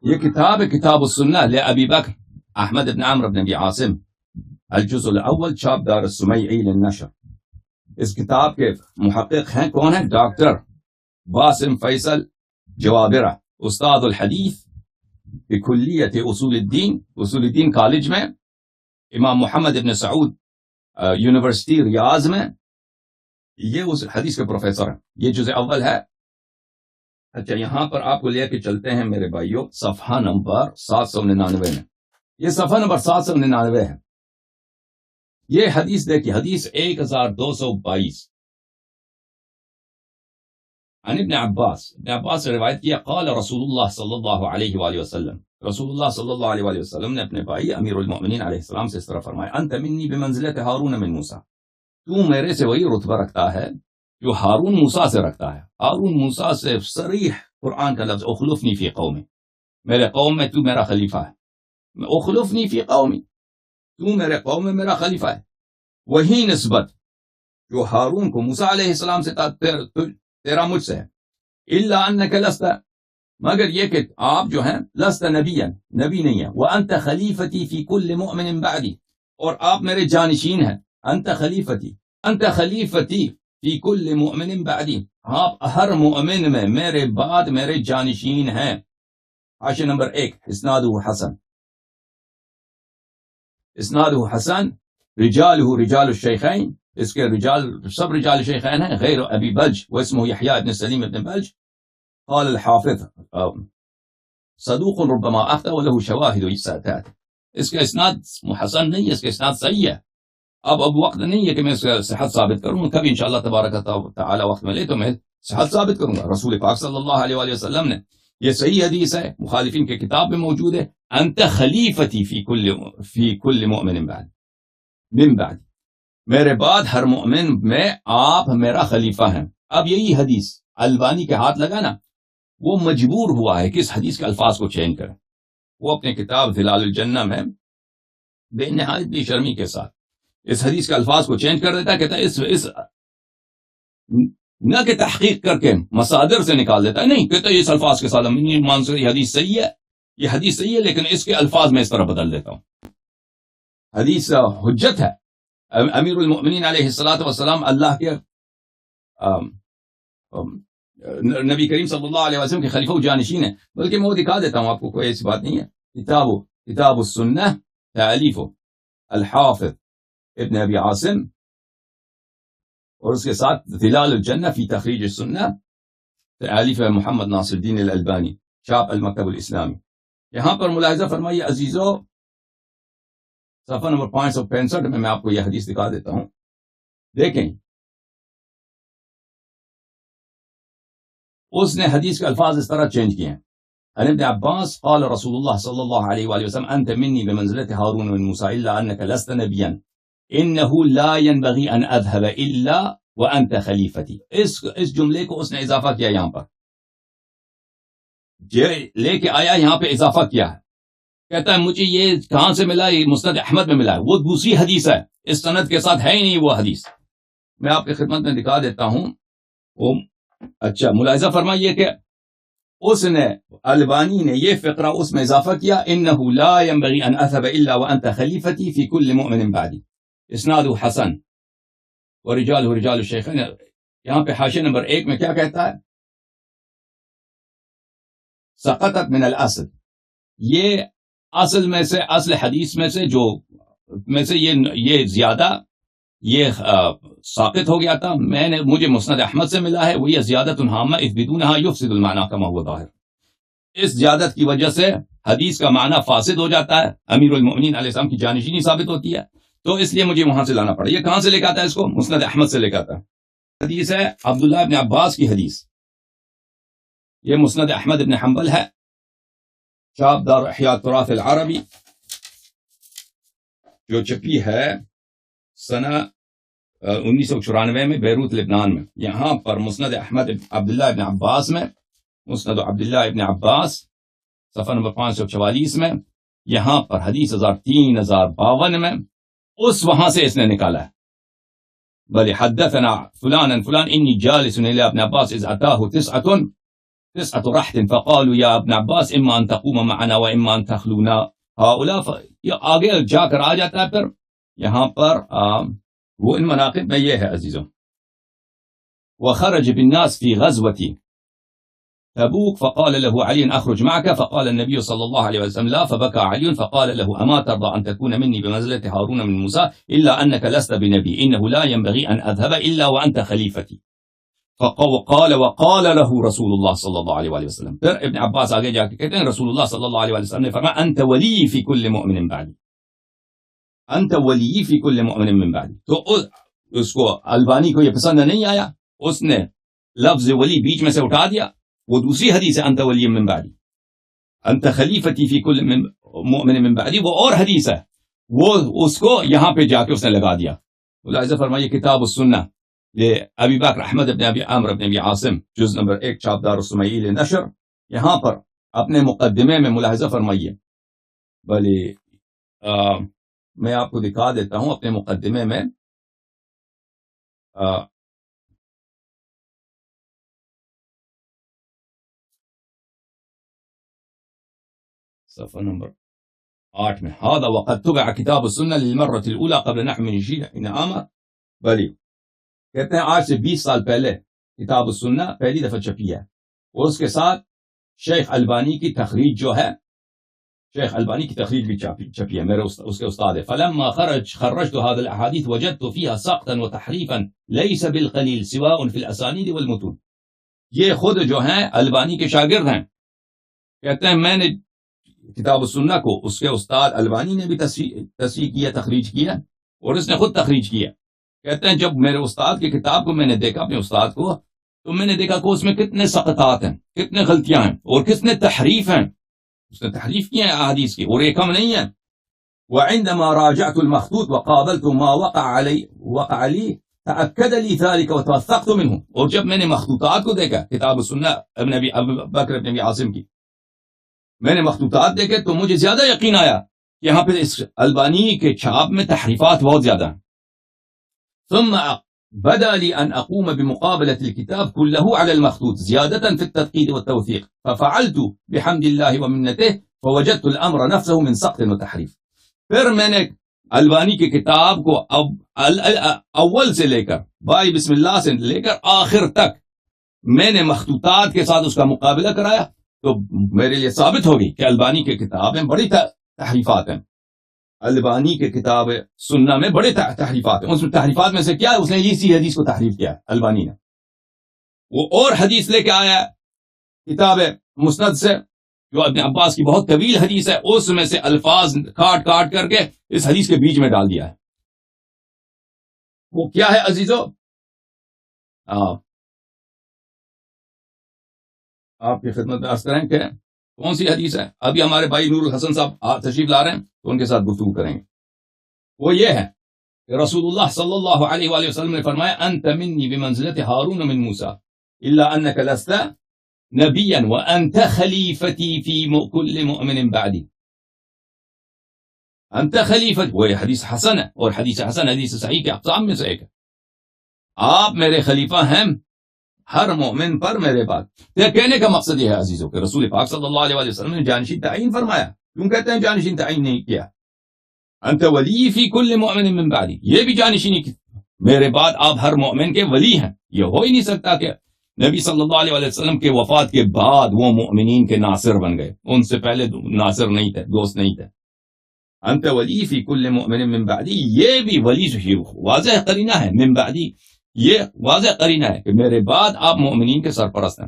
یہ کتاب ہے کتاب السنہ لأبی بکر احمد بن عمرو بن ابی عاصم الجزء الاول چھاپ دار السمیعی للنشر. اس کتاب کے محقق ہیں کون ہیں؟ ڈاکٹر باسم فیصل جوابرہ، استاد الحدیث بکلیت اصول الدین کالج میں، امام محمد ابن سعود یونیورسٹی ریاض میں، یہ اس حدیث کے پروفیسر ہیں. یہ جزء اول ہے. اچھا یہاں پر آپ کو لے کے چلتے ہیں میرے بھائیوں صفحہ نمبر 799 میں. یہ صفحہ نمبر 799 ہے. یہ حدیث دیکھیے، حدیث 1222 عن ابن عباس سے روایت کیا قال رسول اللہ صلی اللہ علیہ وآلہ وسلم، رسول اللہ صلی اللہ علیہ وآلہ وسلم نے اپنے بھائی امیر المؤمنین علیہ السلام سے اس طرح فرمایا انت منی بمنزلت ہارون من موسیٰ، تو میرے سے وہی رتبہ رکھتا ہے جو ہارون موسیٰ سے رکھتا ہے. ہارون موسیٰ سے صریح قرآن کا لفظ اخلفنی فی قومی، میرے قوم میں تو میرا خلیفہ ہے. اخلفنی فی قومی، تو میرے قوم میں میرا خلیفہ ہے. وہی نسبت جو ہارون کو موسیٰ علیہ السلام سے تیرا مجھ سے ہے. الا انک لست، مگر یہ کہ آپ جو ہیں لست نبیا، نبی نہیں ہے. وانت خلیفتی فی کل مؤمن بعدی، اور آپ میرے جانشین ہیں. انت خلیفتی فی کل مؤمن بعدی، آپ ہر مؤمن میں میرے بعد میرے جانشین ہیں. حاشیہ نمبر 1 اسنادہ حسن رجالہ رجال الشیخین، اس کے رجال سب رجال شیخین ہیں غیر ابی بلج واسمہ یحییٰ ابن سلیم ابن بلج. قال الحافظ صدوق ربما اخطأ وله شواہد ستأتی. اس کا اسناد حسن نہیں ہے، اس کا اسناد صحیح ہے. اب وقت نہیں ہے کہ میں اس کا صحت ثابت کروں، کبھی انشاءاللہ تبارک تعالی وقت ملے تو میں صحت ثابت کروں گا. رسول پاک صلی اللہ علیہ وآلہ وسلم نے، یہ صحیح حدیث ہے، مخالفین کے کتاب میں موجود ہے، انت خلیفتی فی کل مؤمن بعد، من بعد، میرے بعد ہر مؤمن میں آپ میرا خلیفہ ہیں. اب یہی حدیث البانی کے ہاتھ لگا نا، وہ مجبور ہوا ہے کہ اس حدیث کے الفاظ کو چینج کرے. وہ اپنے کتاب ظلال الجنہ میں بے نہایت بے شرمی کے ساتھ اس حدیث کے الفاظ کو چینج کر دیتا ہے. کہتا ہے اس نہ کہ تحقیق کر کے مصادر سے نکال دیتا ہے، نہیں کہتا ہے اس الفاظ کے ساتھ یہ حدیث صحیح ہے، یہ حدیث صحیح ہے، لیکن اس کے الفاظ میں اس طرح بدل دیتا ہوں. حدیث حجت ہے. امیر المؤمنین علیہ الصلوۃ والسلام اللہ کے نبی کریم صلی اللہ علیہ وسلم کے خلیفہ و جانشین ہیں. بلکہ میں وہ دکھا دیتا ہوں آپ کو، کوئی ایسی بات نہیں ہے. کتاب السنہ تالیف الحافظ ابن ابی عاصم، اور اس کے ساتھ ظلال الجنہ فی تخریج السنہ تالیف محمد ناصر الدین الالبانی، چھاپ المکتب الاسلامی. یہاں پر ملاحظہ فرمائیے عزیزو، صفحہ نمبر 565 میں آپ کو یہ حدیث دکھا دیتا ہوں. دیکھیں اس نے حدیث کے الفاظ اس طرح چینج کیے ہیں. عن ابن عباس قال رسول اللہ صلی اللہ علیہ وآلہ وسلم انت منی بمنزلت ہارون من موسیٰ الا انک لست نبیا انه لا ينبغي ان اذهب الا وانت خلیفتی. اس جملے کو اس نے اضافہ کیا، یہاں پر لے کے آیا، یہاں پہ اضافہ کیا ہے. کہتا ہے مجھے یہ کہاں سے ملا؟ یہ مسند احمد میں ملا ہے. وہ دوسری حدیث ہے، اس سند کے ساتھ ہے ہی نہیں وہ حدیث. میں آپ کی خدمت میں دکھا دیتا ہوں. اچھا ملاحظہ فرمائیے کہ اس نے البانی نے یہ فقرہ اس میں اضافہ کیا، انه لا ينبغي ان اذهب الا وانت خلیفتی فی کل مؤمن بعدی، اسناد حسن ورجال رجال الشیخین. یہاں پہ حاشیہ نمبر 1 میں کیا کہتا ہے؟ سقطت من الاصل، یہ اصل میں سے، اصل حدیث میں سے، جو میں سے یہ زیادہ یہ ساقط ہو گیا تھا. مجھے مسند احمد سے ملا ہے، وہ یہ زیادت ہامہ اذ بدونها یفسد المعنی کما هو ظاہر. اس زیادت کی وجہ سے حدیث کا معنی فاسد ہو جاتا ہے، امیر المؤمنین علیہ السلام کی جانشینی ثابت ہوتی ہے، تو اس لیے مجھے وہاں سے لانا پڑا. یہ کہاں سے لے کے آتا ہے؟ اس کو مسند احمد سے لے کے آتا ہے. حدیث ہے عبداللہ ابن عباس کی حدیث. یہ مسند احمد ابن حنبل ہے، چھاپ دار احیاء التراث العربی، جو چھپی ہے سنہ 1994 میں بیروت لبنان میں. یہاں پر مسند احمد عبداللہ ابن عباس میں، مسند عبداللہ ابن عباس صفحہ نمبر 544 میں، یہاں پر حدیث 3052 میں اس وہاں سے اس نے نکالا ہے. بل حدثنا فلان فلان انی جالس الی ابن عباس اذ اتاه 9 9 رحت فقالوا يا ابن عباس اما ان تقوم معنا واما ان تخلونا هؤلاء. آگے جا کر آ جاتا ہے پھر یہاں پر وہ ان مناقب میں یہ ہے عزیزوں. وخرج بالناس في غزوة تبوك فقال له علي أخرج معك فقال النبي صلى الله عليه وسلم لا فبكى علي فقال له أما ترضى أن تكون مني بمنزلة هارون من موسى إلا أنك لست بنبي إنه لا ينبغي أن أذهب إلا وأنت خليفتي. وقال له رسول الله صلى الله عليه وسلم. پھر ابن عباس آگے جا کے کہتے ہیں رسول اللہ صلی اللہ علیہ وسلم نے فرمایا أنت ولي في كل مؤمن بعدي. أنت ولي في كل مؤمن من بعدي. تو اس کو البانی کو یہ پسند نہیں آیا، اس نے لفظ ولی بیچ میں سے اٹھا دیا. وہ دوسری حدیث ہے انت ولی من بعدی، انت خلیفتی فی کل مؤمن من بعدی، وہ اور حدیث ہے، وہ اس کو یہاں پہ جا کے اس نے لگا دیا. ملاحظہ فرمائیے کتاب السنہ ابی بکر احمد ابن ابی عامر ابن ابی عاصم جز نمبر 1 چاپ دار السمیعی نشر. یہاں پر اپنے مقدمے میں ملاحظہ فرمائیے، بھلے میں آپ کو دکھا دیتا ہوں اپنے مقدمے میں. صفحہ نمبر 8 میں هذا وقد تبع کتاب السنہ للمرة الأولى قبل نحو من شیعہ عامر. بلی کہتے ہیں آج سے 20 سال پہلے کتاب السنہ پہلی دفعہ چھپی ہے، اور اس کے ساتھ شیخ البانی کی تخریج جو ہے، شیخ البانی کی تخریج بھی چھپی ہے، میرے اس کے استاد ہے. فلما خرجت هذه الاحاديث وجدت فيها سقطا وتحريفا ليس بالقليل سواء في الاسانید والمتون. یہ خود جو ہیں البانی کے شاگرد ہیں، کہتے ہیں میں نے کتاب السنہ کو اس کے استاد البانی نے بھی تصحیح کیا، تخریج کیا، اور اس نے خود تخریج کیا. کہتے ہیں جب میرے استاد کی کتاب کو میں نے دیکھا، اپنے استاد کو، تو میں نے دیکھا کہ اس میں کتنے سقطات ہیں، کتنے غلطیاں ہیں، اور کتنے تحریف ہیں. اس نے تحریف کیا ہے احادیث کی، اور یہ کم نہیں ہے. وعندما راجعت المخطوط وقابلت ما وقع لي تأكد لي ذلك وتوثقت منه. اور جب میں نے مخطوطات کو دیکھا کتاب السنہ ابن ابی بکر ابن ابی عاصم کی، میں نے مخطوطات دیکھے تو مجھے زیادہ یقین آیا کہ یہاں پہ اس البانی کے چھاپ میں تحریفات بہت زیادہ ہیں. ثم بدا لي أن أقوم بمقابلة الكتاب كله على المخطوط زيادة في التدقيق والتوثيق، ففعلت بحمد الله ومنته فوجدت الأمر نفسه من سقط وتحريف. پھر میں نے البانی کی کتاب کو اول سے لے کر بائی بسم اللہ سے لے کر آخر تک میں نے مخطوطات کے ساتھ اس کا مقابلہ کرایا، تو میرے لیے ثابت ہوگی کہ البانی کی کتاب میں بڑی تحریفات ہیں. البانی کے کتاب سنہ میں بڑے تحریفات ہیں. اس میں تحریفات میں سے کیا ہے؟ اس نے اسی حدیث کو تحریف کیا ہے البانی نے. وہ اور حدیث لے کے آیا ہے کتاب مسند سے، جو ابن عباس کی بہت طویل حدیث ہے، اس میں سے الفاظ کاٹ کاٹ کر کے اس حدیث کے بیچ میں ڈال دیا ہے. وہ کیا ہے عزیزو؟ آپ کی خدمت میں عرض کریں کہ کون سی حدیث ہے. ابھی ہمارے بھائی نور الحسن صاحب تشریف لا رہے ہیں تو ان کے ساتھ گفتگو کریں گے. وہ یہ ہے کہ رسول اللہ صلی اللہ علیہ وآلہ وسلم نے فرمایا انت منی بمنزلت ہارون من موسیٰ الا انک لست نبیا وانت خلیفتی فی کل مؤمن بعدی. انت خلیفت، وہ حدیث حسن ہے، اور حدیث حسن حدیث صحیح کے اقسام میں سے ایک ہے. آپ میرے خلیفہ ہیں ہر مومن پر میرے بعد. کہنے کا مقصد یہ ہے عزیزوں کہ رسول پاک صلی اللہ علیہ وسلم نے جانشین تعین فرمایا. کیوں کہتے ہیں جانشین تعین نہیں کیا؟ انت ولی فی کل مؤمن من بعدی، یہ بھی جانشینی کی میرے بعد آپ ہر مومن کے ولی ہیں. یہ ہو ہی نہیں سکتا کہ نبی صلی اللہ علیہ وسلم کے وفات کے بعد وہ مؤمنین کے ناصر بن گئے، ان سے پہلے ناصر نہیں تھے، دوست نہیں تھے. انت ولی فی کل مؤمن من بعدی، یہ بھی ولی سے واضح قرینہ ہے. من بعدی یہ واضح قرینہ ہے کہ میرے بعد آپ مومنین کے سرپرست ہیں.